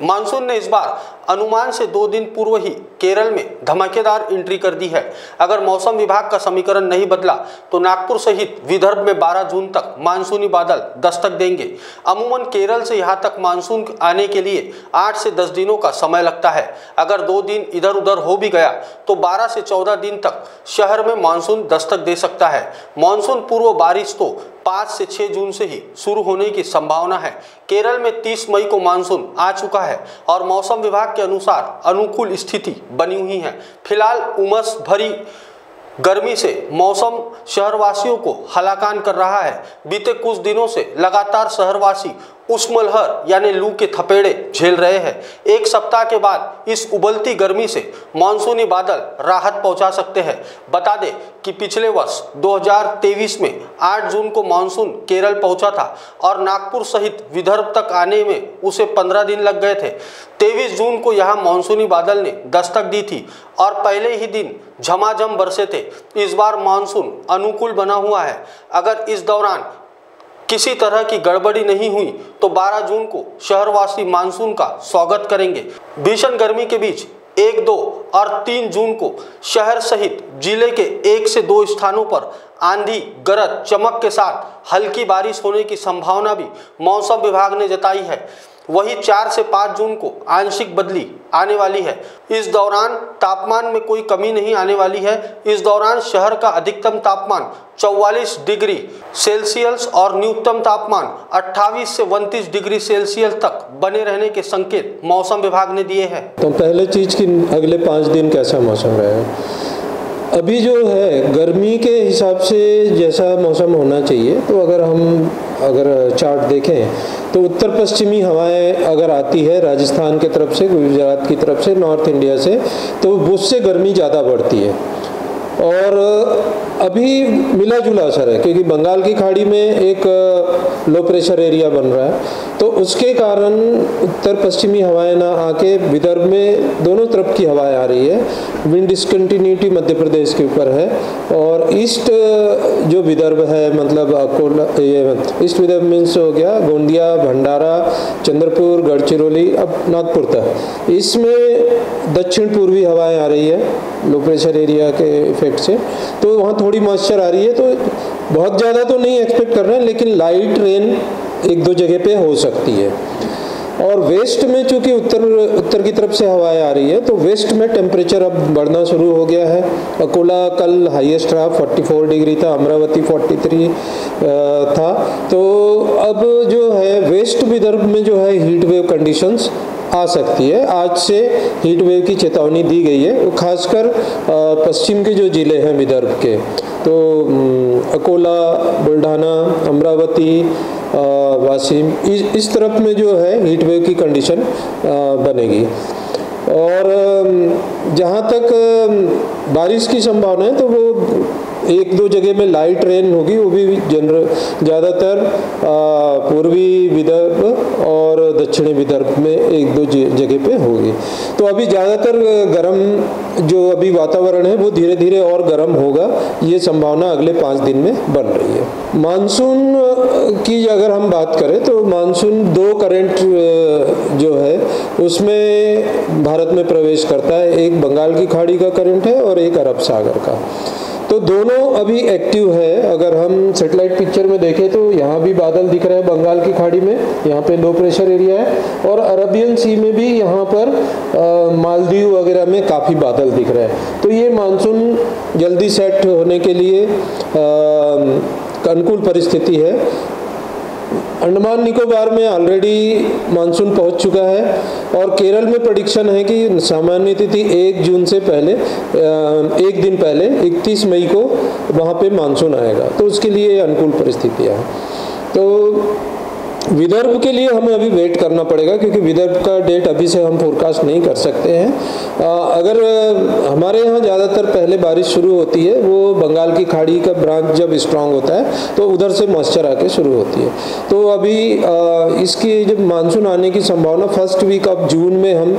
Monsoon ने इस बार अनुमान से 2 दिन पूर्व ही केरल में धमाकेदार एंट्री कर दी है। अगर मौसम विभाग का समीकरण नहीं बदला तो नागपुर सहित विदर्भ में 12 जून तक मानसूनी बादल दस्तक देंगे। अमूमन केरल से यहां तक मानसून आने के लिए 8 से 10 दिनों का समय लगता है। अगर 2 दिन इधर उधर हो भी गया तो 12 से 14 दिन तक शहर में मानसून दस्तक दे सकता है। मानसून पूर्व बारिश तो 5 से 6 जून से ही शुरू होने की संभावना है। केरल में 30 मई को मानसून आ चुका है और मौसम विभाग के अनुसार अनुकूल स्थिति बनी हुई है। फिलहाल उमस भरी गर्मी से मौसम शहरवासियों को हलाकान कर रहा है। बीते कुछ दिनों से लगातार शहरवासी उष्मलहर यानी लू के थपेड़े झेल रहे हैं। एक सप्ताह के बाद इस उबलती गर्मी से मानसूनी बादल राहत पहुंचा सकते हैं। बता दें कि पिछले वर्ष 2023 में 8 जून को मानसून केरल पहुंचा था और नागपुर सहित विदर्भ तक आने में उसे 15 दिन लग गए थे। 23 जून को यहां मानसूनी बादल ने दस्तक दी थी और पहले ही दिन झमाझम बरसे थे। इस बार मानसून अनुकूल बना हुआ है। अगर इस दौरान किसी तरह की गड़बड़ी नहीं हुई तो 12 जून को शहरवासी मानसून का स्वागत करेंगे। भीषण गर्मी के बीच 1, 2 और 3 जून को शहर सहित जिले के 1 से 2 स्थानों पर आंधी, गरज, चमक के साथ हल्की बारिश होने की संभावना भी मौसम विभाग ने जताई है। वही 4 से 5 जून को आंशिक बदली आने वाली है। इस दौरान तापमान में कोई कमी नहीं आने वाली है। इस दौरान शहर का अधिकतम तापमान 44 डिग्री सेल्सियस और न्यूनतम तापमान 28 से 29 डिग्री सेल्सियस तक बने रहने के संकेत मौसम विभाग ने दिए हैं। तो पहले चीज़ कि अगले 5 दिन कैसा मौसम रहेगा। अभी जो है गर्मी के हिसाब से जैसा मौसम होना चाहिए, तो अगर चार्ट देखें तो उत्तर पश्चिमी हवाएं अगर आती है राजस्थान की तरफ से, गुजरात की तरफ से, नॉर्थ इंडिया से, तो उससे गर्मी ज़्यादा बढ़ती है। और अभी मिला जुला असर है क्योंकि बंगाल की खाड़ी में एक लो प्रेशर एरिया बन रहा है, तो उसके कारण उत्तर पश्चिमी हवाएं ना आके विदर्भ में दोनों तरफ की हवाएं आ रही है। विंड डिस्कंटिन्यूटी मध्य प्रदेश के ऊपर है और ईस्ट जो विदर्भ है, मतलब अकोला, ये ईस्ट विदर्भ मीन्स हो गया गोंदिया, भंडारा, चंद्रपुर, गढ़चिरौली, अब नागपुर तक, इसमें दक्षिण पूर्वी हवाएं आ रही है लो प्रेशर एरिया के इफेक्ट से, तो वहाँ थोड़ी मॉइस्चर आ रही है। तो बहुत ज़्यादा तो नहीं एक्सपेक्ट कर रहे हैं, लेकिन लाइट रेन 1-2 जगह पे हो सकती है। और वेस्ट में चूँकि उत्तर की तरफ से हवाएं आ रही है, तो वेस्ट में टेम्परेचर अब बढ़ना शुरू हो गया है। अकोला कल हाईएस्ट रहा, 44 डिग्री था, अमरावती 43 था। तो अब जो है वेस्ट विदर्भ में जो है हीट वेव कंडीशंस आ सकती है। आज से हीट वेव की चेतावनी दी गई है, वो खासकर पश्चिम के जो ज़िले हैं विदर्भ के, तो अकोला, बुल्ढाना, अमरावती, वाशिम, इस तरफ में जो है हीट वेव की कंडीशन बनेगी। और जहाँ तक बारिश की संभावना है तो वो 1-2 जगह में लाइट रेन होगी, वो भी ज़्यादातर पूर्वी विदर्भ और दक्षिणी विदर्भ में 1-2 जगह पे होगी। तो अभी ज़्यादातर गर्म जो अभी वातावरण है वो धीरे धीरे और गर्म होगा, ये संभावना अगले 5 दिन में बन रही है। मानसून की अगर हम बात करें तो मानसून 2 करंट जो है उसमें भारत में प्रवेश करता है। एक बंगाल की खाड़ी का करंट है और एक अरब सागर का। तो दोनों अभी एक्टिव है। अगर हम सैटेलाइट पिक्चर में देखें तो यहाँ भी बादल दिख रहे हैं बंगाल की खाड़ी में, यहाँ पे लो प्रेशर एरिया है, और अरबियन सी में भी यहाँ पर मालदीव वगैरह में काफ़ी बादल दिख रहे हैं। तो ये मानसून जल्दी सेट होने के लिए अनुकूल परिस्थिति है। अंडमान निकोबार में ऑलरेडी मानसून पहुंच चुका है और केरल में प्रेडिक्शन है कि सामान्य तिथि 1 जून से पहले 1 दिन पहले 31 मई को वहां पे मानसून आएगा, तो उसके लिए अनुकूल परिस्थितियां हैं। तो विदर्भ के लिए हमें अभी वेट करना पड़ेगा क्योंकि विदर्भ का डेट अभी से हम फोरकास्ट नहीं कर सकते हैं। अगर हमारे यहाँ ज़्यादातर पहले बारिश शुरू होती है वो बंगाल की खाड़ी का ब्रांच जब स्ट्रांग होता है तो उधर से मॉइस्चर आके शुरू होती है। तो अभी इसकी जब मानसून आने की संभावना फर्स्ट वीक ऑफ जून में हम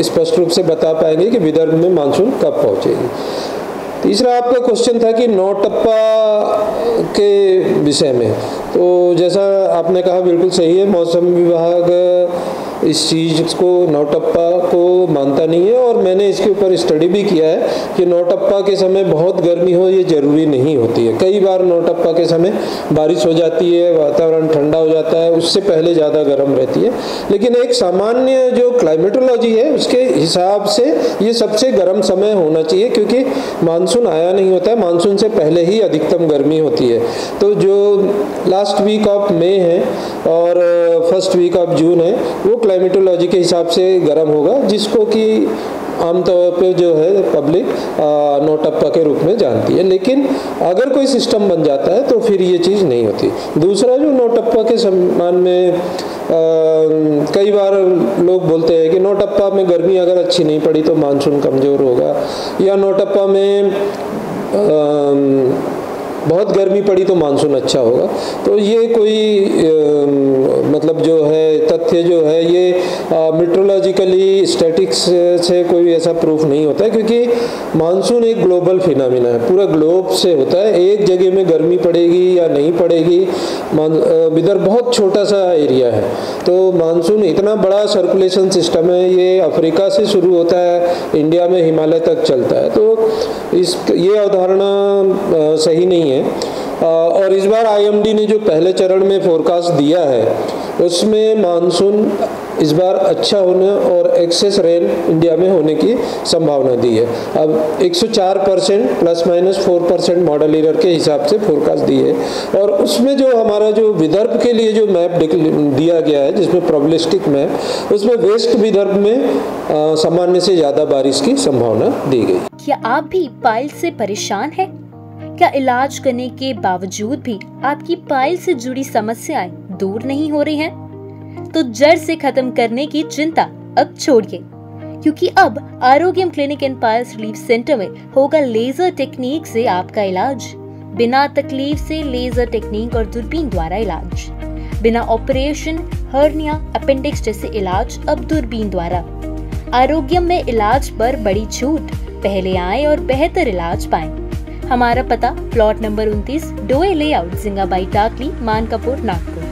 स्पष्ट रूप से बता पाएंगे कि विदर्भ में मानसून कब पहुँचेगी। तीसरा आपका क्वेश्चन था कि नौटप्पा के विषय में, तो जैसा आपने कहा बिल्कुल सही है। मौसम विभाग इस चीज़ को नौटप्पा को मानता नहीं है। और मैंने इसके ऊपर स्टडी भी किया है कि नौटप्पा के समय बहुत गर्मी हो ये ज़रूरी नहीं होती है। कई बार नौटप्पा के समय बारिश हो जाती है, वातावरण ठंडा हो जाता है, उससे पहले ज़्यादा गर्म रहती है। लेकिन एक सामान्य जो क्लाइमेटोलॉजी है उसके हिसाब से ये सबसे गर्म समय होना चाहिए, क्योंकि मानसून आया नहीं होता है, मानसून से पहले ही अधिकतम गर्मी होती है। तो जो लास्ट वीक ऑफ मई है और फर्स्ट वीक ऑफ जून है वो क्लाइमेटोलॉजी के हिसाब से गर्म होगा, जिसको कि आमतौर पे जो है पब्लिक नौटप्पा के रूप में जानती है। लेकिन अगर कोई सिस्टम बन जाता है तो फिर ये चीज़ नहीं होती। दूसरा, जो नौटप्पा के सम्मान में कई बार लोग बोलते हैं कि नौटप्पा में गर्मी अगर अच्छी नहीं पड़ी तो मानसून कमज़ोर होगा, या नौटप्पा में बहुत गर्मी पड़ी तो मानसून अच्छा होगा। तो ये कोई मतलब जो है तथ्य जो है ये मेट्रोलॉजिकली स्टैटिक्स से कोई ऐसा प्रूफ नहीं होता है, क्योंकि मानसून एक ग्लोबल फिनोमेना है, पूरा ग्लोब से होता है। एक जगह में गर्मी पड़ेगी या नहीं पड़ेगी, इधर बहुत छोटा सा एरिया है। तो मानसून इतना बड़ा सर्कुलेशन सिस्टम है, ये अफ्रीका से शुरू होता है, इंडिया में हिमालय तक चलता है। तो ये अवधारणा सही नहीं है। और इस बार आईएमडी ने जो पहले चरण में फोरकास्ट दिया है उसमें मानसून इस बार अच्छा होने और एक्सेस रेन इंडिया में होने की संभावना दी है। अब 104% ±4% मॉडल एरर के हिसाब से फोरकास्ट दी है। और उसमें जो हमारा जो विदर्भ के लिए जो मैप दिया गया है, जिसमें प्रोबेबिलिस्टिक मैप, उसमें वेस्ट विदर्भ में सामान्य से ज़्यादा बारिश की संभावना दी गई। क्या आप भी पाइल से परेशान हैं? क्या इलाज करने के बावजूद भी आपकी पाइल से जुड़ी समस्याएं दूर नहीं हो रही हैं? तो जड़ से खत्म करने की चिंता अब छोड़िए, क्योंकि अब Arogyam clinic and piles relief centre में होगा लेजर टेक्निक से आपका इलाज। बिना तकलीफ से लेजर टेक्निक और दूरबीन द्वारा इलाज, बिना ऑपरेशन, हर्निया, अपेंडिक्स जैसे इलाज अब दूरबीन द्वारा। आरोग्यम में इलाज पर बड़ी छूट, पहले आए और बेहतर इलाज पाएं। हमारा पता प्लॉट नंबर 29, डोए लेआउट, जिंगाबाई टाकली, मानकापुर, नागपुर।